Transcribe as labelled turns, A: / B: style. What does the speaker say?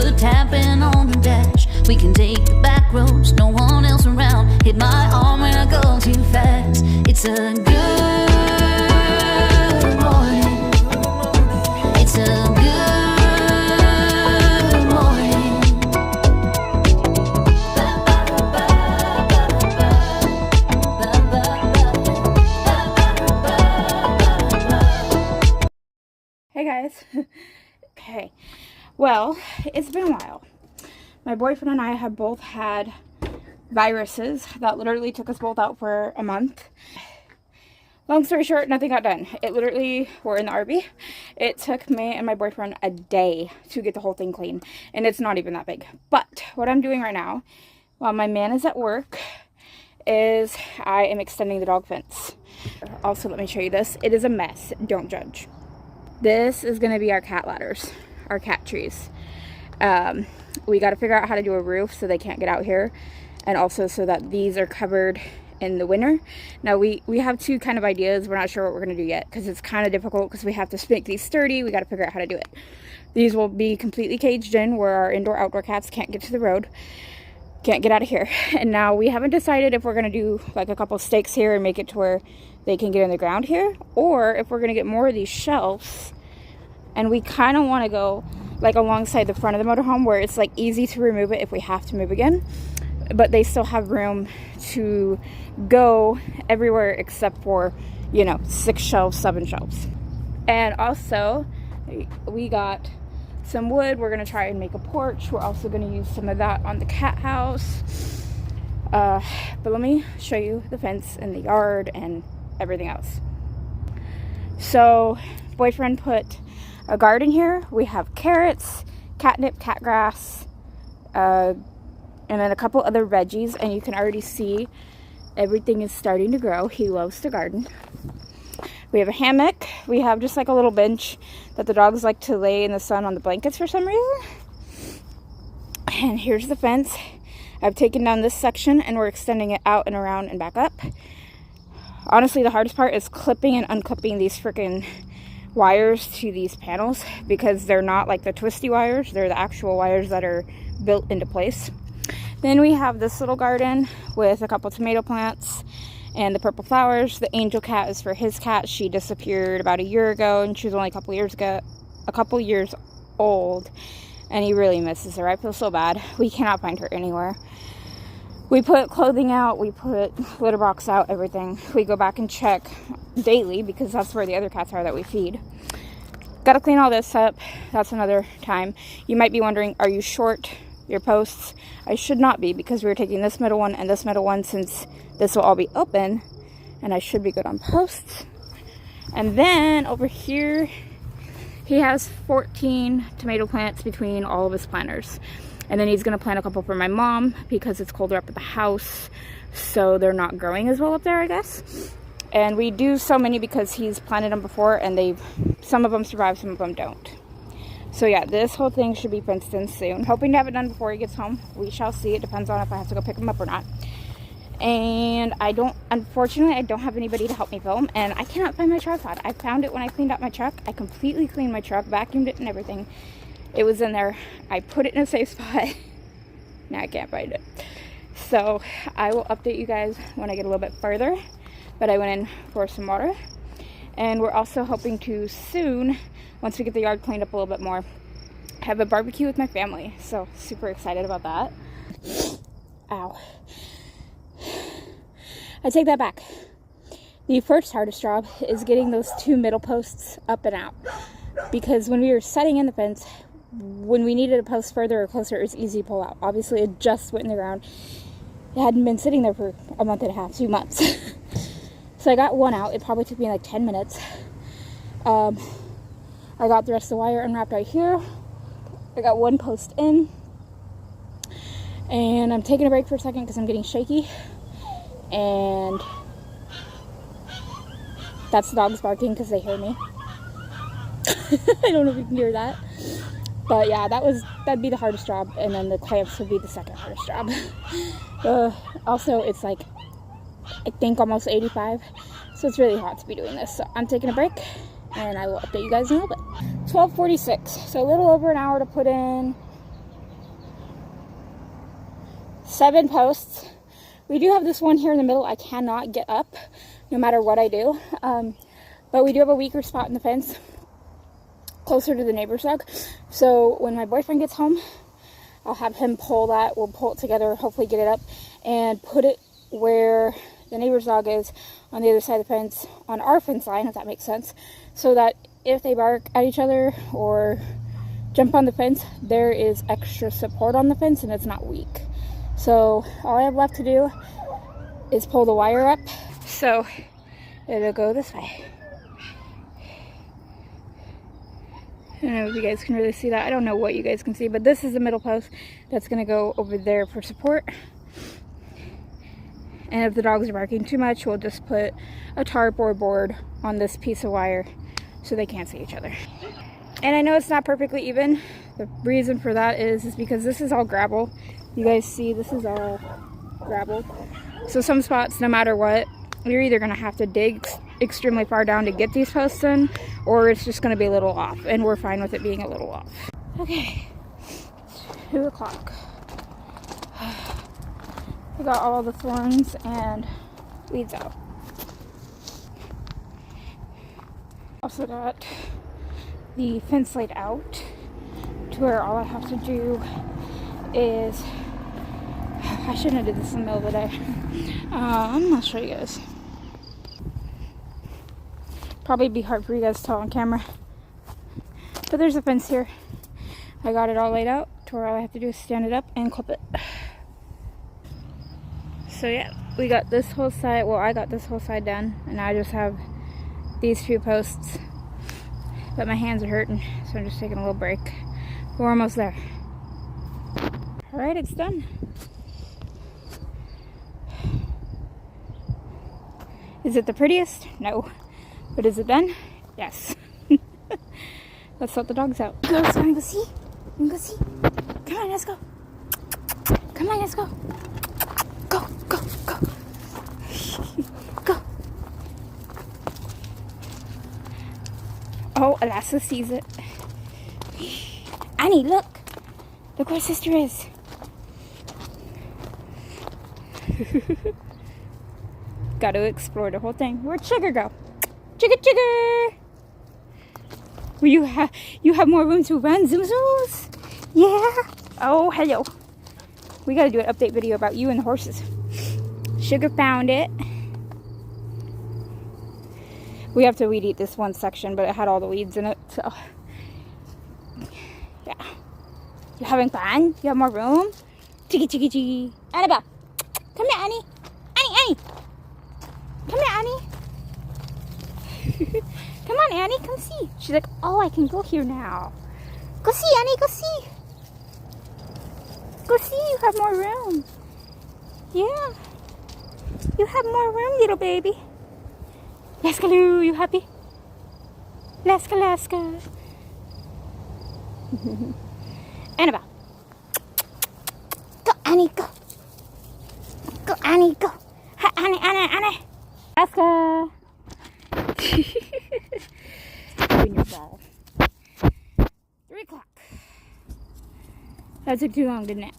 A: foot tapping on the dash. We can take the back roads, no one else around. Hit my arm when I go too fast. It's a good morning. It's a good morning.
B: Hey guys. Okay, well, it's been a while. My boyfriend and I have both had viruses that literally took us both out for a month. Long story short, nothing got done. It literally, we're in the RV. It took me and my boyfriend a day to get the whole thing clean, and it's not even that big. But what I'm doing right now, while my man is at work, is I am extending the dog fence. Also, let me show you this. It is a mess. Don't judge. This is going to be our cat ladders, our cat trees. We got to figure out how to do a roof so they can't get out here, and also so that these are covered in the winter. Now we have two kind of ideas. We're not sure what we're going to do yet because it's kind of difficult because we have to make these sturdy. We got to figure out how to do it. These will be completely caged in where our indoor outdoor cats can't get to the road, can't get out of here. And now we haven't decided if we're going to do like a couple stakes here and make it to where they can get in the ground here, or if we're going to get more of these shelves. And we kind of want to go like alongside the front of the motorhome where it's like easy to remove it if we have to move again, but they still have room to go everywhere except for, you know, 6 shelves, 7 shelves. And also we got some wood. We're going to try and make a porch. We're also going to use some of that on the cat house. But let me show you the fence and the yard and everything else. So boyfriend put a garden here. We have carrots, catnip, cat grass, and then a couple other veggies, and you can already see everything is starting to grow. He loves to garden. We have a hammock. We have just like a little bench that the dogs like to lay in the sun on the blankets for some reason. And here's the fence. I've taken down this section and we're extending it out and around and back up. Honestly, the hardest part is clipping and unclipping these freaking wires to these panels because they're not like the twisty wires. They're the actual wires that are built into place. Then we have this little garden with a couple tomato plants and the purple flowers. The angel cat is for his cat. She disappeared about a year ago and she was only a couple years old, and he really misses her. I feel so bad. We cannot find her anywhere. We put clothing out, we put litter box out, everything. We go back and check daily because that's where the other cats are that we feed. Gotta clean all this up. That's another time. You might be wondering, are you short your posts? I should not be, because we're taking this middle one and this middle one since this will all be open, and I should be good on posts. And then over here, he has 14 tomato plants between all of his planters. And then he's going to plant a couple for my mom because it's colder up at the house, so they're not growing as well up there, I guess. And we do so many because he's planted them before, and some of them survive, some of them don't. So yeah, this whole thing should be fenced in soon. Hoping to have it done before he gets home. We shall see. It depends on if I have to go pick him up or not. And unfortunately, I don't have anybody to help me film, and I cannot find my tripod. I found it when I cleaned out my truck. I completely cleaned my truck, vacuumed it and everything. It was in there. I put it in a safe spot. Now I can't find it. So I will update you guys when I get a little bit further. But I went in for some water. And we're also hoping to soon, once we get the yard cleaned up a little bit more, have a barbecue with my family. So super excited about that. Ow. I take that back. The first hardest job is getting those 2 middle posts up and out. Because when we were setting in the fence, when we needed a post further or closer, it was easy to pull out. Obviously, it just went in the ground. It hadn't been sitting there for a month and a half, 2 months. So I got one out. It probably took me like 10 minutes. I got the rest of the wire unwrapped right here. I got 1 post in. And I'm taking a break for a second because I'm getting shaky. And that's the dogs barking because they hear me. I don't know if you can hear that. But yeah, that'd be the hardest job, and then the clamps would be the second hardest job. Also, it's like, I think almost 85, so it's really hot to be doing this. So I'm taking a break, and I will update you guys in a little bit. 12:46, so a little over an hour to put in 7 posts. We do have this one here in the middle I cannot get up no matter what I do. But we do have a weaker spot in the fence closer to the neighbor's dog. So when my boyfriend gets home, I'll have him pull that. We'll pull it together, hopefully get it up, and put it where the neighbor's dog is on the other side of the fence, on our fence line, if that makes sense. So that if they bark at each other or jump on the fence, there is extra support on the fence and it's not weak. So all I have left to do is pull the wire up. So it'll go this way. I don't know if you guys can really see that. I don't know what you guys can see, but this is the middle post that's going to go over there for support. And if the dogs are barking too much, we'll just put a tarp or board on this piece of wire so they can't see each other. And I know it's not perfectly even. The reason for that is because this is all gravel. You guys see this is all gravel. So some spots, no matter what, you're either going to have to dig extremely far down to get these posts in, or it's just going to be a little off, and we're fine with it being a little off. Okay, 2 o'clock. We got all the thorns and weeds out. Also got the fence laid out to where all I have to do is, I shouldn't have did this in the middle of the day. I'll show you guys. Probably be hard for you guys to tell on camera, but there's a fence here. I got it all laid out to where all I have to do is stand it up and clip it. So yeah, we got this whole side, well, I got this whole side done, and I just have these few posts, but my hands are hurting, so I'm just taking a little break. We're almost there. All right, it's done. Is it the prettiest? No. But is it done? Yes. Let's let the dogs out. Girls, wanna go see? Wanna go see? Come on, let's go. Come on, let's go. Go, go, go. Go. Oh, Alaska sees it. Annie, look. Look where sister is. Got to explore the whole thing. Where'd Sugar go? Sugar, Sugar! Well, you have more room to run, Zoom Zooms? Yeah. Oh, hello. We got to do an update video about you and the horses. Sugar found it. We have to weed eat this one section, but it had all the weeds in it, so yeah. You having fun? You have more room? Chiggy, chiggy, chiggy. Annabelle, come here, Annie. Annie. Come here, Annie. Come on, Annie, come see. She's like, oh, I can go here now. Go see, Annie, go see. Go see, you have more room. Yeah. You have more room, little baby. Laskaloo, you happy? Laska. Annabelle. Go, Annie, go. Go, Annie, go. Hi, Annie. Laska. Doing your ball. 3 o'clock. That took too long, didn't it?